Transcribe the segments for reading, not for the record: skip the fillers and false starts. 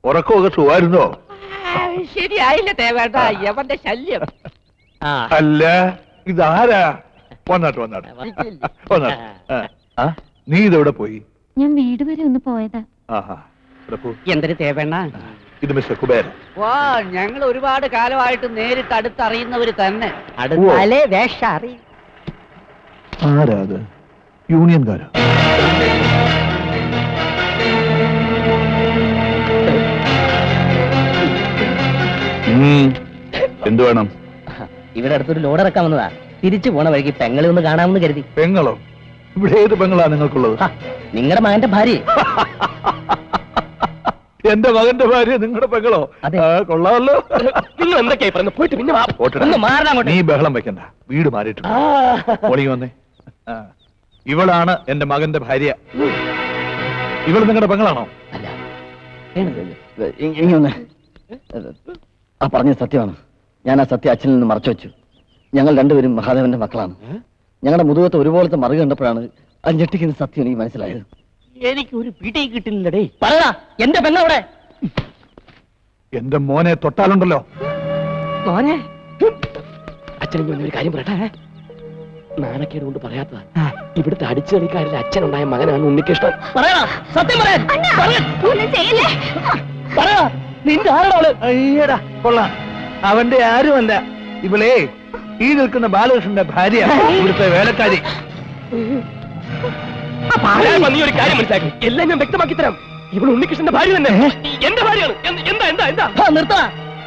ഉറക്കമൊക്കെ സുഖമായിരുന്നോ? ശരിയായില്ല തേവേണ്ട, യവന്റെ ശല്യം. അല്ല ഇതാരാ? വന്നാട്ടെ. നീ ഇതെവിടെ പോയി? ഞാൻ വീട് വരെ ഒന്ന് പോയതാ. എന്തൊരു തേവേണ്ണ ഇത് മിസ്റ്റർ കുബേരൻ. വാ, ഞങ്ങൾ ഒരുപാട് കാലമായിട്ട് നേരിട്ട് അടുത്തറിയുന്നവര് തന്നെ. അടുത്താലേ വേഷ അറിയും. ആരാ അത്? യൂണിയൻകാരാ? എന്തു വേണം? ഇവിടെ അടുത്തൊരു ലോഡ് ഇറക്കാൻ വന്നതാ. തിരിച്ചു പോണ വഴിക്ക് പെങ്ങളെ ഒന്ന് കാണാമെന്ന് കരുതി. പെങ്ങളോ? ഇവിടെ ഏത് പെങ്ങളാ നിങ്ങൾക്കുള്ളത്? നിങ്ങളുടെ മകന്റെ ഭാര്യ. എന്റെ മകന്റെ ഭാര്യ നിങ്ങളുടെ പെങ്ങളോ? കൊള്ളാമല്ലോ. പോയിട്ട് നീ ബഹളം വെക്കണ്ട, വീട് മാറിയിട്ടുണ്ട്. ഒളിങ്ങി വന്നേ. ഇവളാണ് എന്റെ മകന്റെ ഭാര്യ. ഇവൾ നിങ്ങളുടെ പെങ്ങളാണോ? അല്ല. ആ പറഞ്ഞ സത്യമാണ്. ഞാൻ ആ സത്യം അച്ഛനിൽ നിന്ന് മറച്ചു വെച്ചു. ഞങ്ങൾ രണ്ടുപേരും മഹാദേവന്റെ മക്കളാണ്. ഞങ്ങളുടെ മുതുകത്ത് ഒരുപോലത്തെ മറുക കണ്ടപ്പോഴാണ് ആ ഞെട്ടിക്കുന്ന സത്യം എനിക്ക് മനസ്സിലായത്. എനിക്ക് ഒരു പിടി കിട്ടില്ലടേ. പറയാ, എന്റെ പെണ്ണവിടെ? എന്റെ മോനെ തൊട്ടാലുണ്ടല്ലോ. മോനെ അച്ഛനെങ്കിൽ ഒരു കാര്യം പറയട്ടെ. നാണക്കേട് കൊണ്ട് പറയാത്തതാ. ഇവിടുത്തെ അടിച്ചു കളിക്കാരിൽ അച്ഛനുണ്ടായ മകനാണ് ഉണ്ണികൃഷ്ണൻ. പറയാ, സത്യം പറയാ. നിന്റെ ആരോട്? അയ്യടാ, കൊള്ളാം. അവന്റെ ആരുമല്ല. ഇവളേ ഈ നിൽക്കുന്ന ബാലകൃഷ്ണന്റെ ഭാര്യ, ഇവിടുത്തെ വേലക്കാരി. നീ ഒരു കാര്യം മനസ്സിലാക്കി, എല്ലാം ഞാൻ വ്യക്തമാക്കി തരാം. ഇവിടെ ഉണ്ണികൃഷ്ണന്റെ ഭാര്യ തന്നെ എന്റെ ഭാര്യയാണ്. എന്താ നിർത്താ,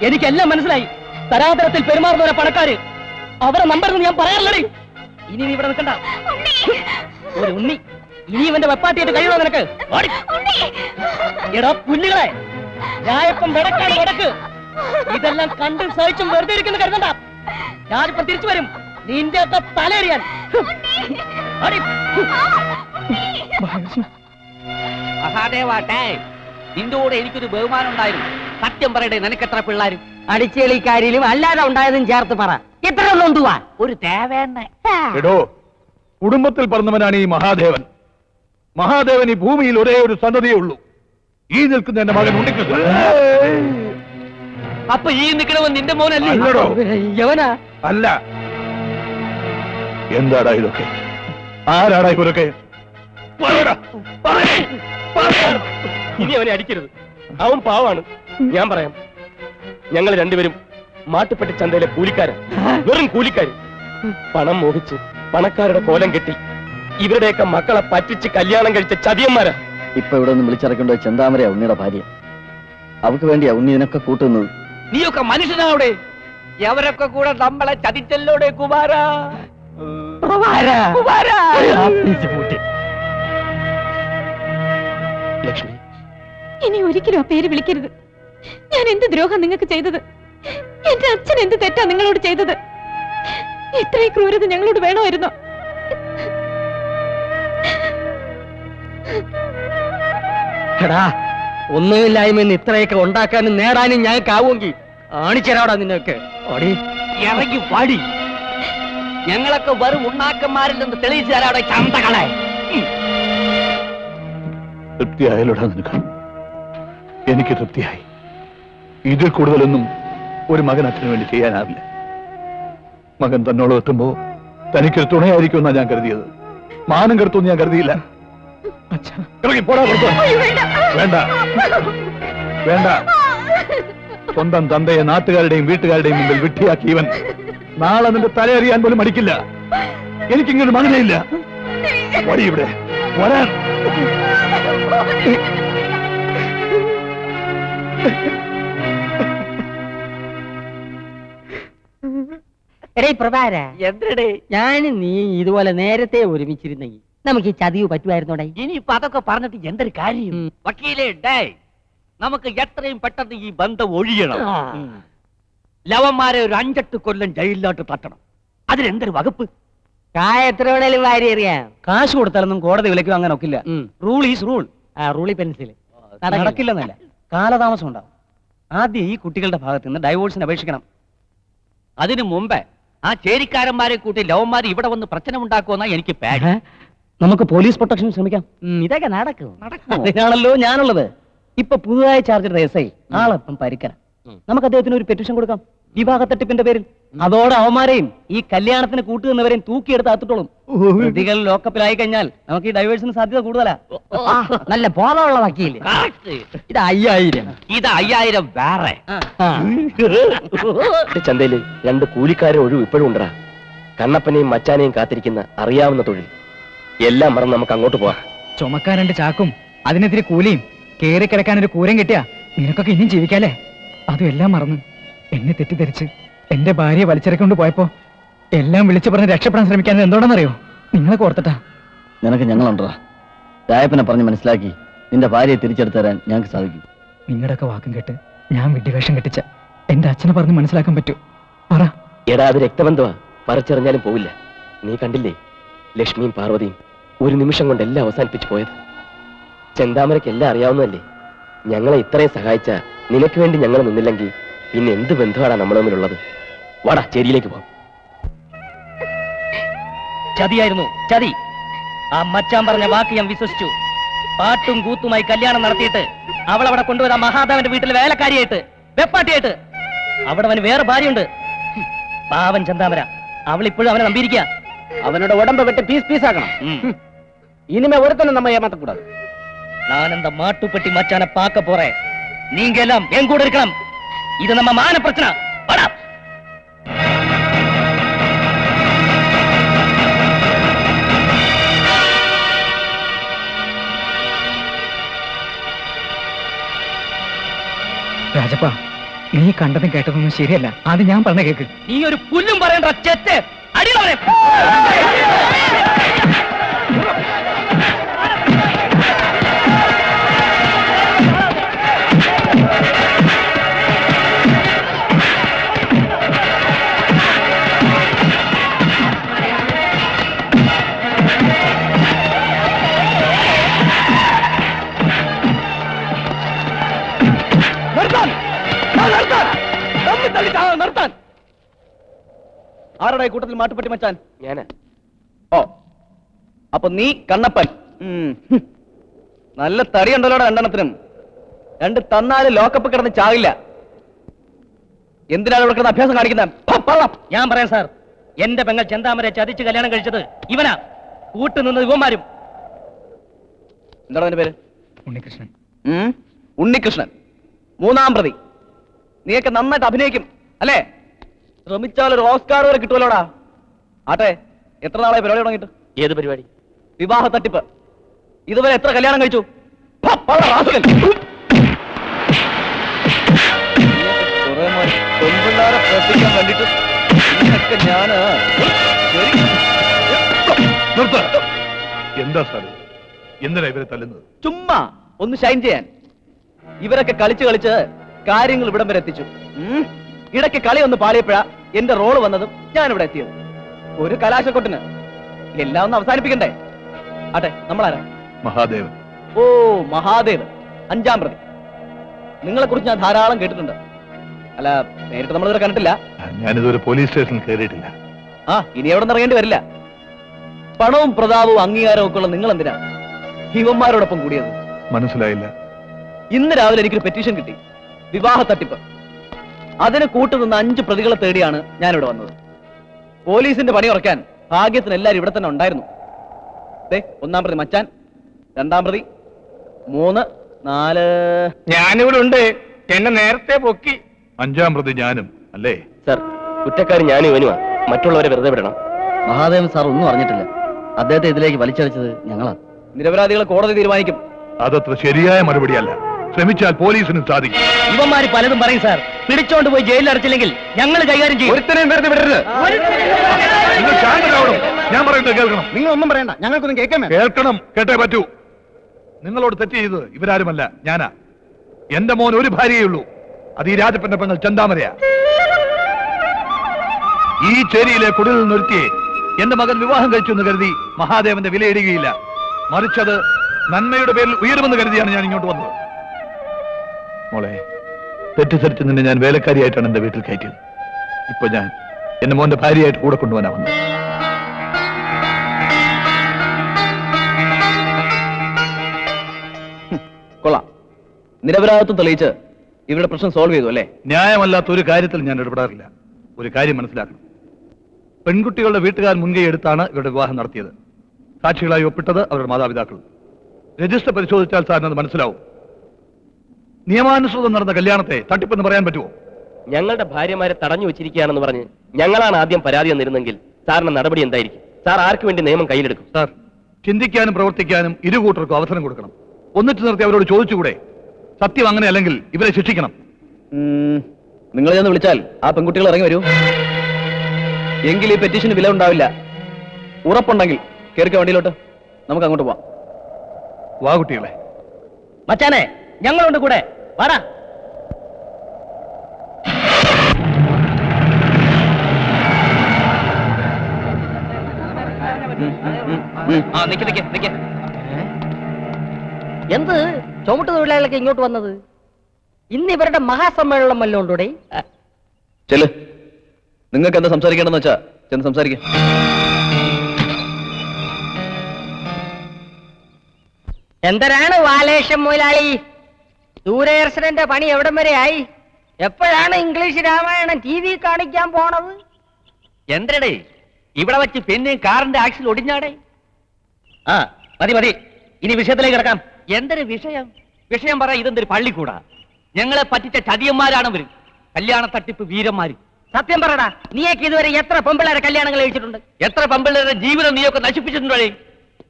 എനിക്കെല്ലാം മനസ്സിലായി. തരാതരത്തിൽ പെരുമാറുന്നവരെ പണക്കാര്, അവരെ നമ്പർ ഞാൻ പറയാറില്ലടേ. ഇനി നീ ഇവിടെ നിൽക്കണ്ട. ഒരു ഉണ്ണി ഇനി ഇവന്റെ വെപ്പാട്ടിയായിട്ട് കഴിയണോ നിനക്ക്? എടാ പുല്ലുകളെ, ഞാനിപ്പം വെടക്കാണ് വെടക്ക്. ഇതെല്ലാം കണ്ടും സഹിച്ചും വെറുതെ ഇരിക്കുന്ന കരുതണ്ട. ഞാനിപ്പം തിരിച്ചു വരും നിന്റെ ഒക്കെ തലയെറിയാൻ. മഹാദേവാട്ടെ, നിന്റെ കൂടെ എനിക്കൊരു ബഹുമാനം ഉണ്ടായിരുന്നു. സത്യം പറയട്ടെ, നിനക്കെത്ര പിള്ളേരും? അടിച്ചേളിക്കാരിലും അല്ലാതെ ഉണ്ടായതും ചേർത്ത് പറ. എത്ര നൊന്തുവാ ഒരു തേവേണ്ണ. എടോ, കുടുംബത്തിൽ പറഞ്ഞവനാണ് ഈ മഹാദേവൻ. മഹാദേവൻ ഈ ഭൂമിയിൽ ഒരേ ഒരു സന്തതിയേ ഉള്ളൂ. ഈ നിൽക്കുന്ന എന്റെ മകൻ ഉണ്ണികൃഷ്ണൻ. അപ്പൊ ഈ നിൽക്കണവൻ നിന്റെ മോനല്ലേ? യവനാ? അല്ല. എന്താടാ ഇതൊക്കെ? ആരാടാ ഇവരൊക്കെ? ഇനി അവനെ അടിക്കരുത്, അവൻ പാവാണ്. ഞാൻ പറയാം, ഞങ്ങൾ രണ്ടുപേരും മാട്ടുപ്പെട്ടി ചന്തയിലെ കൂലിക്കാരൻ, വെറും കൂലിക്കാര്. പണം മോഹിച്ച് പണക്കാരുടെ കോലം കെട്ടി ഇവരുടെയൊക്കെ മക്കളെ പറ്റിച്ച് കല്യാണം കഴിച്ച ചതിയന്മാരാ. ഇപ്പൊ ഇവിടെ നിന്ന് വിളിച്ചിറക്കേണ്ട ചെന്താമരയാ ഉണ്ണിയുടെ ഭാര്യ. അവർക്ക് വേണ്ടിയാ ഉണ്ണി ഇതിനൊക്കെ കൂട്ടുന്നത്. നീയൊക്കെ മനുഷ്യനാവിടെ? എവരൊക്കെ കൂടെ നമ്മളെ ചതിച്ചല്ലോടെ കുമാര. ലക്ഷ്മി, ഇനി ഒരിക്കലും ആ പേര് വിളിക്കരുത്. ഞാൻ എന്ത് ദ്രോഹം നിങ്ങൾക്ക് ചെയ്തത്? എന്റെ അച്ഛൻ എന്ത് തെറ്റാ നിങ്ങളോട് ചെയ്തത്? ഇത്രയും ക്രൂരത ഞങ്ങളോട് വേണമായിരുന്നോ? എടാ, ഒന്നുമില്ലായ്മ ഇത്രയൊക്കെ ഉണ്ടാക്കാനും നേടാനും ഞങ്ങൾക്കാവുമെങ്കിൽ ആണിച്ചരാടാ നിന്നൊക്കെ. ഇറങ്ങി പാടി. ഞങ്ങളൊക്കെ വെറും ഉണ്ണാക്കന്മാരിൽ നിന്ന് തെളിയിച്ചു തരാടെ ചന്തകളെ. തൃപ്തിയായാലോടാ നിനക്ക്? എനിക്ക് തൃപ്തിയായി. ഇതിൽ കൂടുതലൊന്നും ഒരു മകൻ അച്ഛന് വേണ്ടി ചെയ്യാനാവില്ല. മകൻ തന്നോളം എത്തുമ്പോ തനിക്കൊരു തുണയായിരിക്കുമെന്നാ ഞാൻ കരുതിയത്. മാനം കെടുത്തൊന്നും ഞാൻ കരുതിയില്ല. വേണ്ട വേണ്ട. സ്വന്തം തന്തയെ നാട്ടുകാരുടെയും വീട്ടുകാരുടെയും മുമ്പിൽ വിട്ടിയാക്കി ഇവൻ നാളെ നിന്റെ തലയറിയാൻ പോലും മടിക്കില്ല. എനിക്കിങ്ങനൊരു മകനേ ഇല്ല. വടി ഇവിടെ വരാൻ. എന്തേ ഞാനും നീ ഇതുപോലെ നേരത്തെ ഒരുമിച്ചിരുന്നെങ്കിൽ നമുക്ക് ഈ ചതിവ് പറ്റുമായിരുന്നോടെ. ഇനിയിപ്പൊ അതൊക്കെ പറഞ്ഞിട്ട് എന്തൊരു കാര്യം? വക്കീലേ, നമുക്ക് എത്രയും പെട്ടെന്ന് ഈ ബന്ധം ഒഴിയണം. ലവന്മാരെ ഒരു 5-8 കൊല്ലം ജയിലിലോട്ട് തട്ടണം. അതിനെന്തൊരു വകുപ്പ്? എത്ര വേണേലും വാരി എറിയാം. കാശ് കൊടുത്താലൊന്നും കോടതി വിലക്കും അങ്ങനെ ഒക്കില്ല. Rule is rule. റൂളി പെൻസിൽ നടക്കില്ലെന്നല്ല, കാലതാമസം ഉണ്ടാവും. ആദ്യം ഈ കുട്ടികളുടെ ഭാഗത്ത് നിന്ന് ഡൈവോഴ്സിന് അപേക്ഷിക്കണം. അതിനു മുമ്പേ ആ ചേരിക്കാരന്മാരെ കൂട്ടി ലവന്മാർ ഇവിടെ വന്ന് പ്രശ്നം ഉണ്ടാക്കുമെന്നാ എനിക്ക് പേടി. നമുക്ക് പോലീസ് പ്രൊട്ടക്ഷൻ ശ്രമിക്കാം. ഇതൊക്കെ നടക്കും. അതിനാണല്ലോ ഞാനുള്ളത്. ഇപ്പൊ പുതുതായി ചാർജ് ചെയ്ത എസ് ഐ ആളപ്പം പരിക്കന. നമുക്ക് അദ്ദേഹത്തിന് ഒരു പെറ്റീഷൻ കൊടുക്കാം, വിവാഹ തട്ടിപ്പിന്റെ പേരിൽ. അതോടെ അവന്മാരെയും ഈ കല്യാണത്തിന് കൂട്ടുനിന്നവരെയും തൂക്കിയെടുത്ത് അകത്തിട്ടോളും. പ്രതികൾ ലോക്കപ്പിലായി കഴിഞ്ഞാൽ നമുക്ക് ഈ ഡൈവേഴ്സിന് സാധ്യത കൂടുതലാ. നല്ല ബോധമുള്ള വക്കീല്. ഇത് 5000. ഇത് 5000 വേറെ. ചന്തയില് 2 കൂലിക്കാരെ ഒഴിവ് ഇപ്പോഴും ഉണ്ടാ. കണ്ണപ്പനെയും മച്ചാനെയും കാത്തിരിക്കുന്ന അറിയാവുന്ന തൊഴിൽ. എല്ലാം മറന്ന് നമുക്ക് അങ്ങോട്ട് പോവാം. ചുമക്കാൻ 2 ചാക്കും അതിനെതിരെ കൂലിയും കേറി കിടക്കാൻ ഒരു കൂരം കിട്ടിയാ നിനക്കൊക്കെ ഇനിയും ജീവിക്കാല്ലേ? അതും എല്ലാം മറന്നു എന്നെ തെറ്റിദ്ധരിച്ച് എന്റെ ഭാര്യയെ വലിച്ചിറക്കൊണ്ട് പോയപ്പോ എല്ലാം വിളിച്ചു പറഞ്ഞ് രക്ഷപ്പെടാൻ ശ്രമിക്കാൻ എന്തോടാന്നറിയോ? നിങ്ങളെ ഓർത്തിട്ടാ. നിനക്ക് ഞങ്ങളുണ്ടാ. രായപ്പനെ പറഞ്ഞ് മനസ്സിലാക്കി നിന്റെ ഭാര്യയെ തിരിച്ചെടുത്ത് തരാൻ ഞങ്ങൾക്ക് സാധിക്കും. നിങ്ങളുടെയൊക്കെ വാക്കും കേട്ട് ഞാൻ വിഡ്ഢിവേഷം കെട്ടിച്ച എന്റെ അച്ഛനെ പറഞ്ഞ് മനസ്സിലാക്കാൻ പറ്റൂ? പറ. എടാ, അത് രക്തബന്ധമാ, പറിച്ചെറിഞ്ഞാലും പോവില്ല. നീ കണ്ടില്ലേ ലക്ഷ്മിയും പാർവതിയും ഒരു നിമിഷം കൊണ്ട് എല്ലാം അവസാനിപ്പിച്ചു പോയത്? ചെന്താമരയ്ക്ക് എല്ലാം അറിയാവുന്നതല്ലേ. ഞങ്ങളെ ഇത്രയും സഹായിച്ച നിനക്ക് വേണ്ടി ഞങ്ങൾ നിന്നില്ലെങ്കിൽ പിന്നെ എന്ത് ബന്ധമാണ് നമ്മൾ തമ്മിലുള്ളത്? വാടാ, ചേരിയിലേക്ക് പോവാം. ചതിയായിരുന്നു, ചതി. ആ മച്ചാൻ പറഞ്ഞ വാക്ക് ഞാൻ വിശ്വസിച്ചു. പാട്ടും കൂത്തുമായി കല്യാണം നടത്തിയിട്ട് അവളവിടെ കൊണ്ടുവരാൻ മഹാദേവന്റെ വീട്ടിലെ വേലക്കാരിയായിട്ട്, വെപ്പാട്ടിയായിട്ട്. അവിടെ അവന് വേറെ ഭാര്യയുണ്ട്. പാവൻ ചന്താമര. അവൾ ഇപ്പോഴും അവനെ നമ്പിയിരിക്കുക. അവനോട് ഉടമ്പ് വെട്ടി പീസ് പീസാക്കണം. ഇനിമേ ഒരുത്തനും നമ്മ ഏമാത്തക്കൂടാது. நான் அந்த மாட்டுப்பட்டி மச்சான பார்க்க போறேன். நீங்க எல்லாம் என் கூட இருக்கலாம். இது நம்ம மான பிரச்சனை. வாடா. രാജപ്പ, നീ കണ്ടതും കേട്ടതൊന്നും ശരിയല്ല. അത് ഞാൻ പറഞ്ഞ കേക്ക്. നീ ഒരു പുല്ലും പറയണ്ട ചെറ്റ്. അടികളെ. ആരുടെ കൂട്ടത്തിൽ മാട്ടുപെട്ടി മച്ചാൻ? ഞാനാ. ഓ, അപ്പൊ നീ കണ്ണപ്പൻ. നല്ല തടിയുണ്ടല്ലോടെ 2 എണ്ണത്തിനും. 2 തന്നാല് ലോക്കപ്പ് കിടന്ന് ചാകില്ല. എന്തിനാണ് ഇവിടെ കിടന്ന് അഭ്യാസം കാണിക്കുന്നത്? ഞാൻ പറയാം സാർ, എന്റെ പെങ്ങൾ ചെന്താമരെ ചതിച്ച് കല്യാണം കഴിച്ചത് ഇവനാ. കൂട്ടുനിന്നത് ഇവന്മാരും. എന്താണ് അതിന്റെ പേര്? ഉണ്ണികൃഷ്ണൻ. ഉണ്ണികൃഷ്ണൻ, 3-ാം പ്രതി. നീയൊക്കെ നന്നായിട്ട് അഭിനയിക്കും അല്ലേ? ശ്രമിച്ചാൽ ഒരു ഓസ്കാർ വരെ കിട്ടുമല്ലോടാ. ആട്ടെ, എത്ര നാളായി പരിപാടി തുടങ്ങിയിട്ട്? ഏത് പരിപാടി? വിവാഹ തട്ടിപ്പ്. ഇതുവരെ എത്ര കല്യാണം കഴിച്ചു? പെൺപിള്ളാരെ പ്രവർത്തിക്കാൻ വേണ്ടിട്ട് ഞാന് എന്താ സാർ, എന്തിനാ ഇവരെ തല്ലുന്നത്? ചുമ്മാ ഒന്ന് ഷൈൻ ചെയ്യാൻ. ഇവരൊക്കെ കളിച്ച് കളിച്ച് കാര്യങ്ങൾ ഇവിടം വരെ എത്തിച്ചു. ഇടയ്ക്ക് കളി ഒന്ന് പാളിയപ്പോഴാ എന്റെ റോള് വന്നതും ഞാൻ ഇവിടെ എത്തിയത്. ഒരു കലാശക്കൊട്ടിന് എല്ലാം ഒന്ന് അവസാനിപ്പിക്കണ്ടേ? ആട്ടെ, നമ്മളാരാ? മഹാദേവൻ. ഓ, മഹാദേവൻ, 5-ാം പ്രതി. നിങ്ങളെ കുറിച്ച് ഞാൻ ധാരാളം കേട്ടിട്ടുണ്ട്. അല്ല, നേരിട്ട് നമ്മളിതുവരെ കണ്ടിട്ടില്ല. ഞാനിതുവരെ പോലീസ് സ്റ്റേഷനിൽ കയറിയിട്ടില്ല. ഇനി എവിടെ നിന്ന് ഇറങ്ങേണ്ടി വരില്ല. പണവും പ്രതാപവും അംഗീകാരവും ഒക്കെ ഉള്ള നിങ്ങൾ എന്തിനാ ഇവന്മാരോടൊപ്പം കൂടിയത്? മനസ്സിലായില്ല. ഇന്ന് രാവിലെ എനിക്കൊരു പെറ്റീഷൻ കിട്ടി, വിവാഹ തട്ടിപ്പ്. അതിന് കൂട്ടുനിന്ന 5 പ്രതികളെ തേടിയാണ് ഞാനിവിടെ വന്നത്. പോലീസിന്റെ പണി ഉറക്കാൻ ഭാഗ്യത്തിന് എല്ലാവരും ഇവിടെ തന്നെ ഉണ്ടായിരുന്നു. 1-ാം പ്രതി മച്ചാൻ, 2-ാം പ്രതി, 3, 4. ഞാനിവിടെ ഉണ്ട്. എന്നെ നേരത്തെ പൊക്കി. 5-ാം പ്രതി ഞാനും അല്ലേ? സർ, കുറ്റക്കാരൻ ഞാനും ഇവനുമാ. മറ്റുള്ളവരെ വെറുതെ വിടണം. മഹാദേവൻ സാർ ഒന്നും അറിഞ്ഞിട്ടില്ല. അദ്ദേഹത്തെ ഇതിലേക്ക് വലിച്ചടിച്ചത് ഞങ്ങളാ. നിരപരാധികളെ കോടതി തീരുമാനിക്കും. അതത്ര ശരിയായ മറുപടിയല്ല. ശ്രമിച്ചാൽ പോലീസിന് സാധിക്കും. ഇവന്മാര് പലതും പറയും സാർ. പിടിച്ചോണ്ട് പോയി ജയിലിൽ അടച്ചില്ലെങ്കിൽ ഞങ്ങൾ കൈകാര്യം ചെയ്യും. ഒരുത്തനെയും വെറുതെ വിടരുത്. നിങ്ങൾ ശാന്തരാവണം. ഞാൻ പറയുന്നത് കേൾക്കണം. നിങ്ങൾ ഒന്നും പറയണ്ട, ഞങ്ങൾക്കൊന്നും കേൾക്കാൻ കേൾക്കണം. കേട്ടേ പറ്റൂ. നിങ്ങളോട് തെറ്റ് ചെയ്തത് ഇവരാരുമല്ല, ഞാനാ. എന്റെ മോൻ ഒരു ഭാര്യയേ ഉള്ളൂ. അത് ഈ രാജപ്പന്റെ പെങ്ങൾ ചന്താമരയാ. ഈ ചേരിയിലെ കുടിൽ നിർത്തിയെ എന്റെ മകൻ വിവാഹം കഴിച്ചു എന്ന് കരുതി മഹാദേവന്റെ വിലയിടുകയില്ല. മറിച്ചത് നന്മയുടെ പേരിൽ ഉയരുമെന്ന് കരുതിയാണ് ഞാൻ ഇങ്ങോട്ട് വന്നത്. മോളെ, തെറ്റിദ്ധരിച്ച് നിന്നെ ഞാൻ വേലക്കാരിയായിട്ടാണ് എന്റെ വീട്ടിൽ കയറ്റിയത്. ഇപ്പൊ ഞാൻ എന്റെ മോന്റെ ഭാര്യയായിട്ട് കൂടെ കൊണ്ടുപോകാനാ വന്നത്. കൊള്ളാം. നിരപരാധിത്വം തെളിയിച്ച് ഇവരുടെ പ്രശ്നം സോൾവ് ചെയ്തു അല്ലേ? ന്യായമല്ലാത്ത ഒരു കാര്യത്തിൽ ഞാൻ ഇടപെടാറില്ല. ഒരു കാര്യം മനസ്സിലാക്കണം. പെൺകുട്ടികളുടെ വീട്ടുകാർ മുൻകൈ എടുത്താണ് ഇവരുടെ വിവാഹം നടത്തിയത്. സാക്ഷികളായി ഒപ്പിട്ടത് അവരുടെ മാതാപിതാക്കൾ. രജിസ്റ്റർ പരിശോധിച്ചാൽ സാറിന് അത് മനസ്സിലാവും. നിയമാനുസൃതം നടന്ന കല്യാണത്തെ തട്ടിപ്പെന്ന് പറയാൻ പറ്റുമോ? ഞങ്ങളുടെ ഭാര്യമാരെ തടഞ്ഞു വെച്ചിരിക്കുകയാണെന്ന് പറഞ്ഞ് ഞങ്ങളാണ് ആദ്യം പരാതി തന്നിരുന്നെങ്കിൽ സാറിന്റെ നടപടി എന്തായിരിക്കും? സാർ ആർക്ക് വേണ്ടി നിയമം കയ്യിലെടുക്കും? സാർ, ചിന്തിക്കാനും പ്രവർത്തിക്കാനും ഇരു കൂട്ടർക്കും അവസരം കൊടുക്കണം. ഒന്നിച്ചു നിർത്തി അവരോട് ചോദിച്ചുകൂടെ? സത്യം അങ്ങനെ അല്ലെങ്കിൽ ഇവരെ ശിക്ഷിക്കണം. നിങ്ങൾ ചെന്ന് വിളിച്ചാൽ ആ പെൺകുട്ടികൾ ഇറങ്ങി വരൂ. എങ്കിൽ ഈ പെറ്റീഷന് വില ഉണ്ടാവില്ല. ഉറപ്പുണ്ടെങ്കിൽ കേറിക്ക വണ്ടിയിലോട്ട്, നമുക്ക് അങ്ങോട്ട് പോവാം. വാ കുട്ടികളെ. മച്ചാനെ, ഞങ്ങളുണ്ട് കൂടെ, വാടാ. എന്ത് ചുമട്ട് തൊഴിലാളികളൊക്കെ ഇങ്ങോട്ട് വന്നത്? ഇന്ന് ഇവരുടെ മഹാസമ്മേളനം വല്ലതും ഉണ്ടോടെ? ചെല്ല്, നിങ്ങൾക്ക് എന്താ സംസാരിക്കേണ്ടെന്ന് വെച്ചാ ചെന്ന് സംസാരിക്കാം. എന്തരാണ് വാലേഷം മുതലാളി? ദൂരദർശനന്റെ പണി എവിടം വരെ ആയി? എപ്പോഴാണ് ഇംഗ്ലീഷ് രാമായണം TV കാണിക്കാൻ പോണത്? എന്തരടേ ഇവിടെ വെച്ച് പിന്നെ കാറിന്റെ ആക്സിൽ ഒടിഞ്ഞാടേ? ആ മതി മതി, ഇനി വിഷയത്തിലേക്ക് കിടക്കാം. എന്തൊരു വിഷയം? വിഷയം പറ. ഇതെന്തൊരു പള്ളിക്കൂടാ? ഞങ്ങളെ പറ്റിച്ച ചതിയന്മാരാണ് ഇവര്. കല്യാണ തട്ടിപ്പ് വീരന്മാര്. സത്യം പറടാ, നീയൊക്കെ ഇതുവരെ എത്ര പെമ്പിള്ളേരെ കല്യാണങ്ങൾ കഴിച്ചിട്ടുണ്ട്? എത്ര പെമ്പിള്ളേരുടെ ജീവിതം നീയൊക്കെ നശിപ്പിച്ചിട്ടുണ്ടോ?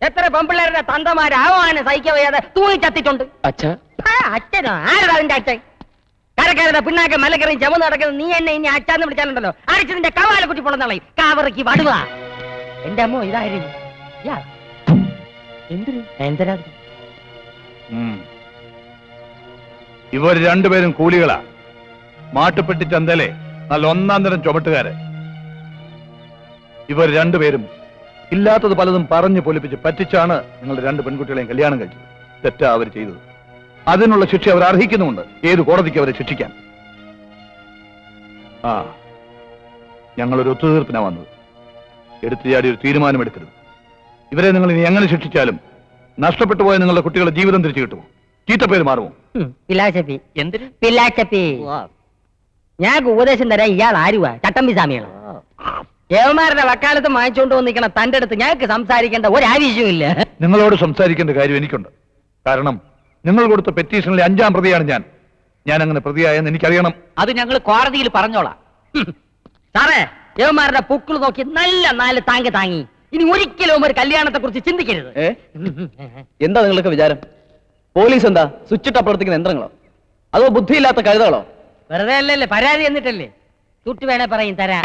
എത്ര പെമ്പിള്ളേരുടെ തന്തമാരാവാനും സഹിക്കാൻ വയ്യാതെ തൂങ്ങി ചത്തിട്ടുണ്ട്. അച്ഛനോ? ആരുടെ അതിന്റെ അച്ഛൻ? കരക്കരയുടെ പിന്നാക്കെ മലക്കറിയും ചമന്ന് നടക്കുന്നത് നീ എന്നെ ഇനി അച്ഛന്ന് വിളിച്ചാലുണ്ടല്ലോ അടിച്ച് നിന്റെ കവാല കുട്ടി പൊളന്നളി കാവറക്കി വടുക. എന്റെ അമ്മോ, ഇതായിരുന്നു എന്തരാ? ഇവർ രണ്ടുപേരും കൂലികളാ. മാട്ടുപ്പെട്ടി ചന്തയിലെ നല്ല ഒന്നാം തരം ചുമട്ടുകാര്. ഇവർ രണ്ടുപേരും ഇല്ലാത്തത് പലതും പറഞ്ഞു പൊലിപ്പിച്ച് പറ്റിച്ചാണ് നിങ്ങളുടെ രണ്ട് പെൺകുട്ടികളെയും കല്യാണം കഴിച്ചത്. തെറ്റാ അവർ ചെയ്തത്. അതിനുള്ള ശിക്ഷ അവർ അർഹിക്കുന്നുമുണ്ട്. ഏത് കോടതിക്ക് അവരെ ശിക്ഷിക്കാൻ? ഞങ്ങളൊരു ഒത്തുതീർപ്പിനാ വന്നത്. എടുത്തു ചാടി ഒരു തീരുമാനമെടുക്കരുത്. ഇവരെ നിങ്ങൾ ഇനി എങ്ങനെ ശിക്ഷിച്ചാലും നഷ്ടപ്പെട്ടു പോയ നിങ്ങളുടെ കുട്ടികളുടെ ജീവിതം തിരിച്ചു കിട്ടുമോ? ചീത്തപ്പേര് മാറുമോ? ഞാൻ ഉപദേശം തരാൻ ഇയാൾ ആരുവാ? ചട്ടമ്പി സ്വാമിയാണോ? ദേവന്മാരുടെ വക്കാലത്ത് വാങ്ങിച്ചുകൊണ്ട് വന്നിരിക്കണ തന്റെ അടുത്ത് ഞങ്ങൾക്ക് സംസാരിക്കേണ്ട ഒരാവശ്യമില്ല. നിങ്ങളോട് സംസാരിക്കേണ്ട കാര്യം എനിക്കുണ്ട്. കാരണം നിങ്ങൾ കൊടുത്ത പെറ്റീഷനിലെ 5-ാം പ്രതിയാണ് ഞാൻ. ഞാൻ അങ്ങനെ പ്രതിയായെന്ന് എനിക്കറിയണം. അത് ഞങ്ങൾ കോടതിയിൽ പറഞ്ഞോളാം. സാറേ, ദേവന്മാരുടെ പൂക്കൾ നോക്കി നല്ല 4 താങ്ങി. ഇനി ഒരിക്കലും ഒരു കല്യാണത്തെ കുറിച്ച് ചിന്തിക്കരുത്. എന്താ നിങ്ങൾക്ക് വിചാരം? പോലീസ് എന്താ സ്വിച്ചിട്ട് പ്രവർത്തിക്കുന്ന യന്ത്രങ്ങളോ അതോ ബുദ്ധിയില്ലാത്ത കഴുതകളോ? വെറുതെ അല്ലല്ലേ, പരാതി എന്നിട്ടല്ലേ? ചുട്ടു വേണേ പറയും തരാം.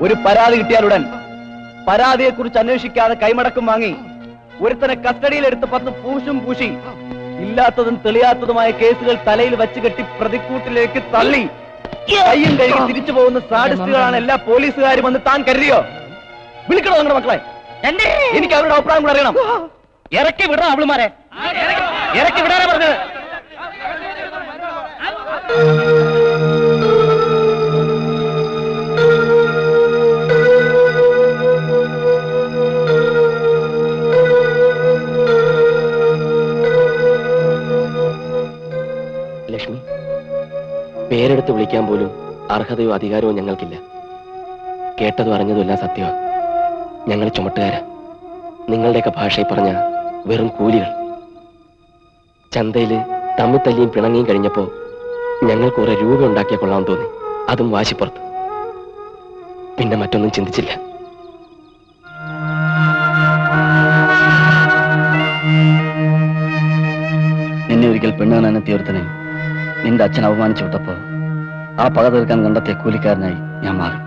ഒരു പരാതി കിട്ടിയാലുടൻ പരാതിയെ കുറിച്ച് അന്വേഷിക്കാതെ കൈമടക്കം വാങ്ങി ഒരുത്തനെ കസ്റ്റഡിയിലെടുത്ത് 10 പൂശും പൂശി ഇല്ലാത്തതും തെളിയാത്തതുമായ കേസുകൾ തലയിൽ വച്ച് കെട്ടി പ്രതിക്കൂട്ടിലേക്ക് തള്ളി കയ്യും കഴുകി തിരിച്ചു പോകുന്ന സാഡിസ്റ്റുകളാണ് എല്ലാ പോലീസുകാരും എന്ന് താൻ കരുതിയോ? വിളിക്കണോ നിങ്ങളുടെ മക്കളെ? എനിക്ക് അവരുടെ അഭിപ്രായം കൂടെ അറിയണം. ഇറക്കി വിടണം അവളുമാരെ, ഇറക്കി വിടാനാ പറഞ്ഞത്. ലക്ഷ്മി, പേരെടുത്ത് വിളിക്കാൻ പോലും അർഹതയോ അധികാരമോ ഞങ്ങൾക്കില്ല. കേട്ടതും അറിഞ്ഞതും എല്ലാം സത്യമാണ്. ഞങ്ങൾ ചുമട്ടുകാരാ. നിങ്ങളുടെയൊക്കെ ഭാഷയിൽ പറഞ്ഞ വെറും കൂലികൾ. ചന്തയില് തമ്മിൽ തല്ലിയും പിണങ്ങിയും കഴിഞ്ഞപ്പോ ഞങ്ങൾക്ക് കുറെ രൂപ ഉണ്ടാക്കിയ കൊള്ളാൻ തോന്നി. അതും വാശിപ്പുറത്ത്. പിന്നെ മറ്റൊന്നും ചിന്തിച്ചില്ല. നിന്നെ ഒരിക്കൽ പെണ്ണുകാണെത്തിയ ഒരുത്തനെ നിന്റെ അച്ഛൻ അവമാനിച്ചു വിട്ടപ്പോ ആ പക തീർക്കാൻ കണ്ടെത്തിയ കൂലിക്കാരനായി ഞാൻ മാറി.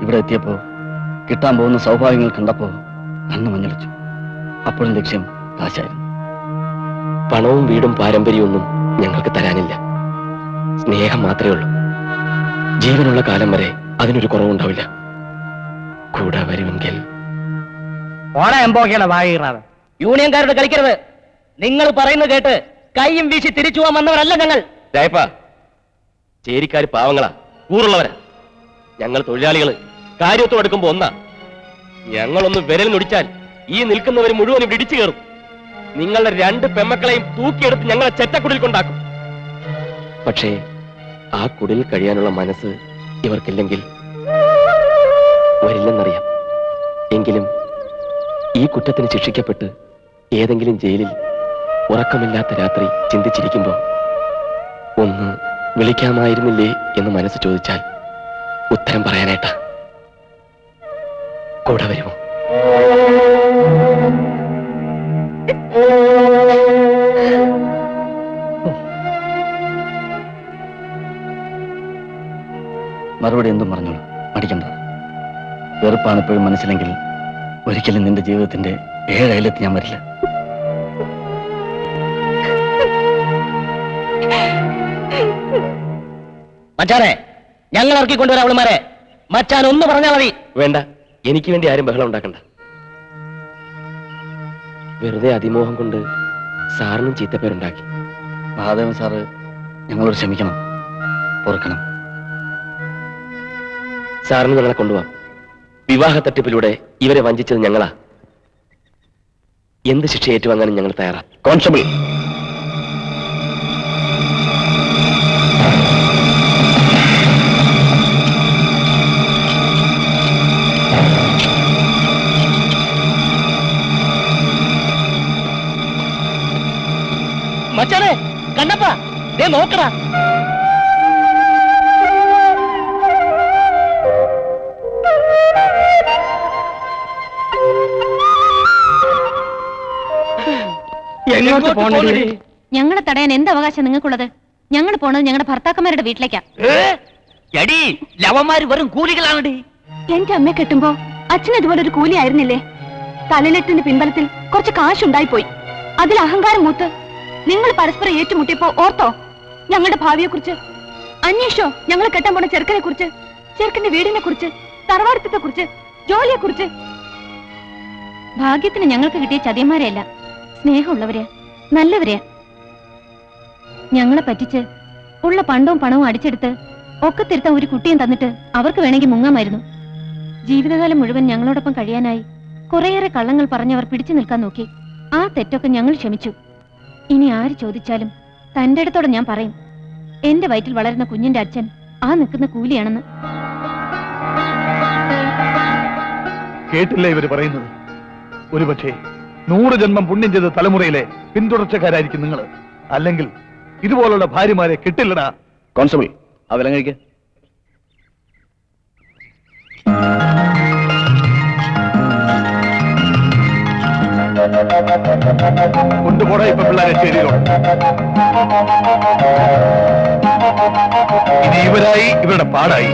ഇവിടെ എത്തിയപ്പോ കിട്ടാൻ പോകുന്ന സൗഭാഗ്യങ്ങൾ കണ്ടപ്പോ കണ്ണു മഞ്ഞളിച്ചു. അപ്പോഴും ലക്ഷ്യം കാശായിരുന്നു. പണവും വീടും പാരമ്പര്യവും ഒന്നും ഞങ്ങൾക്ക് തരാനില്ല. സ്നേഹം മാത്രമേ ഉള്ളൂ. ജീവനുള്ള കാലം വരെ അതിനൊരു കുറവുണ്ടാവില്ല. കൂടെ വരുമെങ്കിൽ. യൂണിയൻകാരോട് കളിക്കരുത്. നിങ്ങൾ പറയുന്നത് കേട്ട് കൈയും വീശി തിരിച്ചു പോകാൻ വന്നവരല്ല ഞങ്ങൾ. ചേരിക്കാര് പാവങ്ങളാ, കൂറുള്ളവരാ. ഞങ്ങൾ തൊഴിലാളികള് കാര്യത്തോടെടുക്കുമ്പോ ഒന്നാ. ഞങ്ങളൊന്ന് വിരലിനൊടിച്ചാൽ ഈ നിൽക്കുന്നവർ മുഴുവൻ ഇവിടെ ഇടിച്ചു കയറും. നിങ്ങളുടെ 2 പെമ്മക്കളെയും തൂക്കിയെടുത്ത് ഞങ്ങളെ ചെറ്റക്കുടിൽ കൊണ്ടാക്കും. പക്ഷേ ആ കുടിൽ കഴിയാനുള്ള മനസ്സ് ഇവർക്കില്ലെങ്കിൽ വരില്ലെന്നറിയാം. എങ്കിലും ഈ കുറ്റത്തിന് ശിക്ഷിക്കപ്പെട്ട് ഏതെങ്കിലും ജയിലിൽ ഉറക്കമില്ലാത്ത രാത്രി ചിന്തിച്ചിരിക്കുമ്പോ ഒന്ന് വിളിക്കാമായിരുന്നില്ലേ എന്ന് മനസ്സ് ചോദിച്ചാൽ ഉത്തരം പറയാനായിട്ടാ. കൂടെ വരുമോ? മറുപടി എന്തും പറഞ്ഞോളൂ, മടിക്കണ്ട. വെറുപ്പാണ് ഇപ്പോഴും മനസ്സിലെങ്കിൽ ഒരിക്കലും നിന്റെ ജീവിതത്തിന്റെ 7 അയലത്ത് ഞാൻ വരില്ല. മച്ചാനെ, ഞങ്ങൾ ഇറക്കി കൊണ്ടുവരാം അവളുമാരെ. മച്ചാൻ ഒന്ന് പറഞ്ഞാൽ മതി. വേണ്ട, എനിക്ക് വേണ്ടി ആരും ബഹളം ഉണ്ടാക്കണ്ട. വെറുതെ അതിമോഹം കൊണ്ട് സാറിനും ചീത്തപ്പേരുണ്ടാക്കി. മഹാദേവൻ സാറ് ഞങ്ങളോട് ക്ഷമിക്കണം, പൊറുക്കണം. സാറിന് ഞങ്ങളെ കൊണ്ടുപോവാം. വിവാഹ തട്ടിപ്പിലൂടെ ഇവരെ വഞ്ചിച്ചത് ഞങ്ങളാ. എന്ത് ശിക്ഷ ഏറ്റുവാങ്ങാനും ഞങ്ങൾ തയ്യാറാ. കോൺസ്റ്റബിൾ, മച്ചാനെ, കണ്ണപ്പ, ദേ നോക്കടാ. എങ്ങോട്ട് പോകണ്ടേ? ഞങ്ങളെ തടയാൻ എന്ത് അവകാശം നിങ്ങൾക്കുള്ളത്? ഞങ്ങൾ പോണത് ഞങ്ങളുടെ ഭർത്താക്കന്മാരുടെ വീട്ടിലേക്കാ. എടീ, ലവന്മാര് വെറും കൂലികളാണടി. എന്റെ അമ്മയെ കെട്ടുമ്പോ അച്ഛൻ ഇതുപോലെ ഒരു കൂലി ആയിരുന്നില്ലേ? തലയിലെട്ടിന്റെ പിൻബലത്തിൽ കുറച്ച് കാശുണ്ടായിപ്പോയി. അതിൽ അഹങ്കാരം മൂത്ത് നിങ്ങൾ പരസ്പരം ഏറ്റുമുട്ടിയപ്പോ ഓർത്തോ ഞങ്ങളുടെ ഭാവിയെ കുറിച്ച്? അന്വേഷിച്ചോ ഞങ്ങൾ കെട്ടാൻ പോണ ചെറുക്കനെ കുറിച്ച്, ചെറുക്കന്റെ വീടിനെ കുറിച്ച്, തറവാടത്തെ കുറിച്ച്, ജോലിയെ കുറിച്ച്? ഭാഗ്യത്തിന് ഞങ്ങൾക്ക് കിട്ടിയ ചതിയന്മാരെയല്ല, സ്നേഹമുള്ളവരെ, നല്ലവരെയാ. ഞങ്ങളെ പറ്റിച്ച് ഉള്ള പണ്ടവും പണവും അടിച്ചെടുത്ത് ഒക്കെ തിരുത്താൻ ഒരു കുട്ടിയും തന്നിട്ട് അവർക്ക് വേണമെങ്കിൽ മുങ്ങാമായിരുന്നു. ജീവിതകാലം മുഴുവൻ ഞങ്ങളോടൊപ്പം കഴിയാനായി കുറേയേറെ കള്ളങ്ങൾ പറഞ്ഞവർ പിടിച്ചു നിൽക്കാൻ നോക്കി. ആ തെറ്റൊക്കെ ഞങ്ങൾ ക്ഷമിച്ചു. ഇനി ആര് ചോദിച്ചാലും തന്റെ അടുത്തോടെ ഞാൻ പറയും, എന്റെ വയറ്റിൽ വളരുന്ന കുഞ്ഞിന്റെ അച്ഛൻ ആ നിൽക്കുന്ന കൂലിയാണെന്ന്. കേട്ടില്ല ഇവര് പറയുന്നത്? ഒരുപക്ഷേ 100 ജന്മം പുണ്യം ചെയ്ത തലമുറയിലെ പിന്തുടർച്ചക്കാരായിരിക്കും നിങ്ങൾ. അല്ലെങ്കിൽ ഇതുപോലുള്ള ഭാര്യമാരെ കിട്ടില്ലടാ. കോൺസ്റ്റബിൾ, അവലം കഴിക്ക. കൊണ്ടുപോടാ ഇപ്പൊ പിള്ളേരെ ശരിയിലോട്ട്. ഇനി ഇവരായി ഇവരുടെ പാടായി.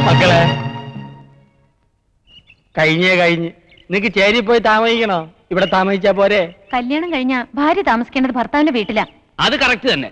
മക്കളെ, കഴിഞ്ഞ് നിനക്ക് ചേരി പോയി താമസിക്കണോ? ഇവിടെ താമസിച്ചാ പോരെ? കല്യാണം കഴിഞ്ഞാ ഭാര്യ താമസിക്കേണ്ടത് ഭർത്താവിന്റെ വീട്ടിലാ. അത് കറക്റ്റ് തന്നെ.